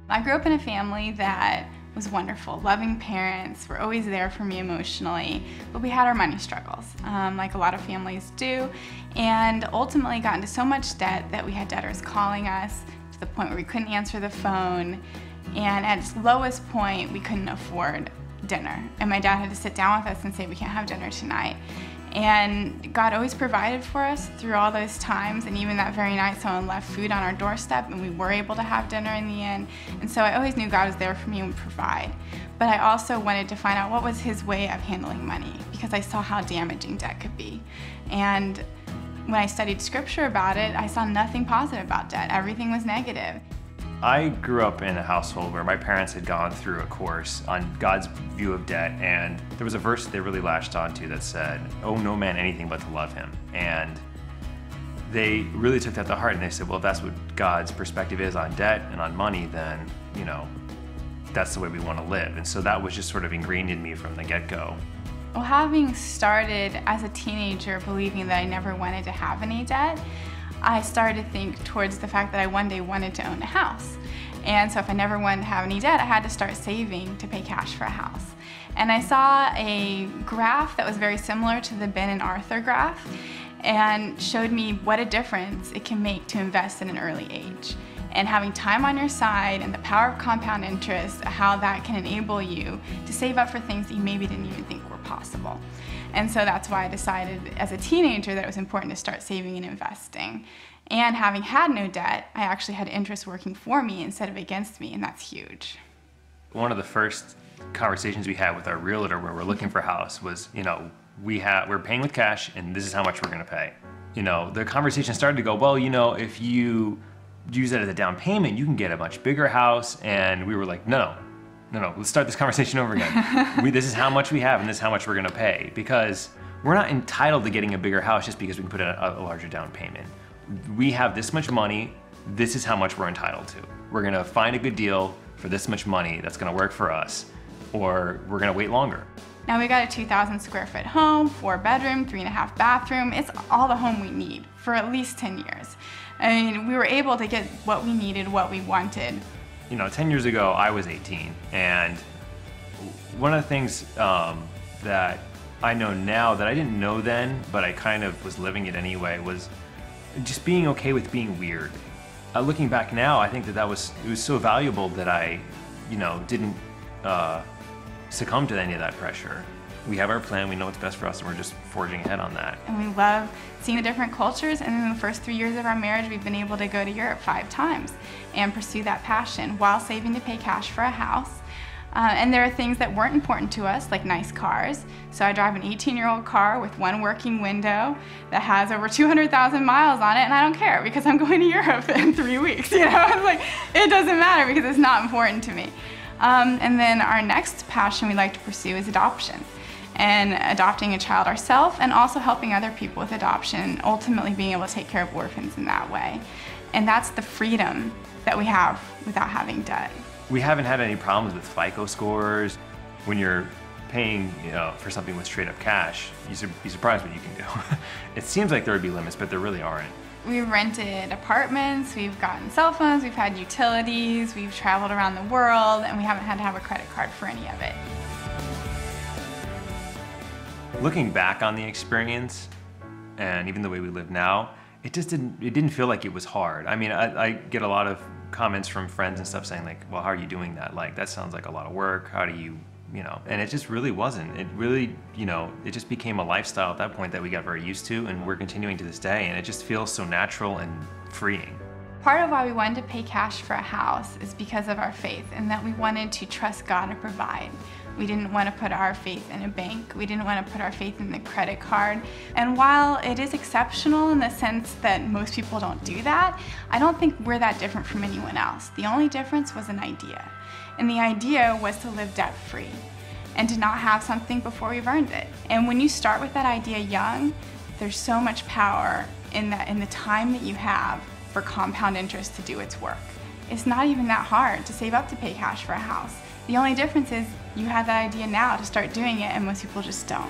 I grew up in a family that was wonderful, loving parents, were always there for me emotionally, but we had our money struggles, like a lot of families do, and ultimately got into so much debt that we had debtors calling us to the point where we couldn't answer the phone, and at its lowest point, we couldn't afford dinner. And my dad had to sit down with us and say, we can't have dinner tonight. And God always provided for us through all those times, and even that very night someone left food on our doorstep and we were able to have dinner in the end. And so I always knew God was there for me and would provide. But I also wanted to find out what was his way of handling money, because I saw how damaging debt could be. And when I studied scripture about it, I saw nothing positive about debt. Everything was negative. I grew up in a household where my parents had gone through a course on God's view of debt, and there was a verse they really latched onto that said, "Owe no man anything but to love him." And they really took that to heart, and they said, well, if that's what God's perspective is on debt and on money, then, you know, that's the way we want to live. And so that was just sort of ingrained in me from the get-go. Well, having started as a teenager believing that I never wanted to have any debt, I started to think towards the fact that I one day wanted to own a house. And so if I never wanted to have any debt, I had to start saving to pay cash for a house. And I saw a graph that was very similar to the Ben and Arthur graph, and showed me what a difference it can make to invest at an early age. And having time on your side and the power of compound interest, how that can enable you to save up for things that you maybe didn't even think were possible. And so that's why I decided as a teenager that it was important to start saving and investing. And having had no debt, I actually had interest working for me instead of against me, and that's huge. One of the first conversations we had with our realtor when we're looking for a house was, you know, we're paying with cash and this is how much we're gonna pay. You know, the conversation started to go, well, you know, if you use that as a down payment, you can get a much bigger house. And we were like, no, let's start this conversation over again. This is how much we have and this is how much we're gonna pay, because we're not entitled to getting a bigger house just because we can put in a larger down payment. We have this much money, this is how much we're entitled to. We're gonna find a good deal for this much money that's gonna work for us, or we're gonna wait longer. Now we got a 2,000 square foot home, 4-bedroom, 3.5 bathroom. It's all the home we need for at least 10 years. I mean, we were able to get what we needed, what we wanted. You know, 10 years ago, I was 18, and one of the things that I know now that I didn't know then, but I kind of was living it anyway, was just being okay with being weird. Looking back now, I think that it was so valuable that I, you know, didn't succumb to any of that pressure. We have our plan, we know what's best for us, and we're just forging ahead on that. And we love seeing the different cultures, and in the first 3 years of our marriage, we've been able to go to Europe 5 times and pursue that passion while saving to pay cash for a house. And there are things that weren't important to us, like nice cars. So I drive an 18-year-old car with one working window that has over 200,000 miles on it, and I don't care because I'm going to Europe in 3 weeks. You know, it's like, it doesn't matter because it's not important to me. And then our next passion we like to pursue is adoption, and adopting a child ourselves, and also helping other people with adoption, ultimately being able to take care of orphans in that way. And that's the freedom that we have without having debt. We haven't had any problems with FICO scores. When you're paying, you know, for something with straight up cash, you'd be surprised what you can do. It seems like there would be limits, but there really aren't. We've rented apartments, we've gotten cell phones, we've had utilities, we've traveled around the world, and we haven't had to have a credit card for any of it. Looking back on the experience, and even the way we live now, it didn't feel like it was hard. I mean, I get a lot of comments from friends and stuff saying like, well, how are you doing that? Like, that sounds like a lot of work. How do you know? And it just really wasn't. It really, you know, it just became a lifestyle at that point that we got very used to, and we're continuing to this day, and it just feels so natural and freeing. Part of why we wanted to pay cash for a house is because of our faith, and that we wanted to trust God to provide. We didn't want to put our faith in a bank. We didn't want to put our faith in the credit card. And while it is exceptional in the sense that most people don't do that, I don't think we're that different from anyone else. The only difference was an idea. And the idea was to live debt-free and to not have something before we've earned it. And when you start with that idea young, there's so much power in the time that you have for compound interest to do its work. It's not even that hard to save up to pay cash for a house. The only difference is you have that idea now to start doing it, and most people just don't.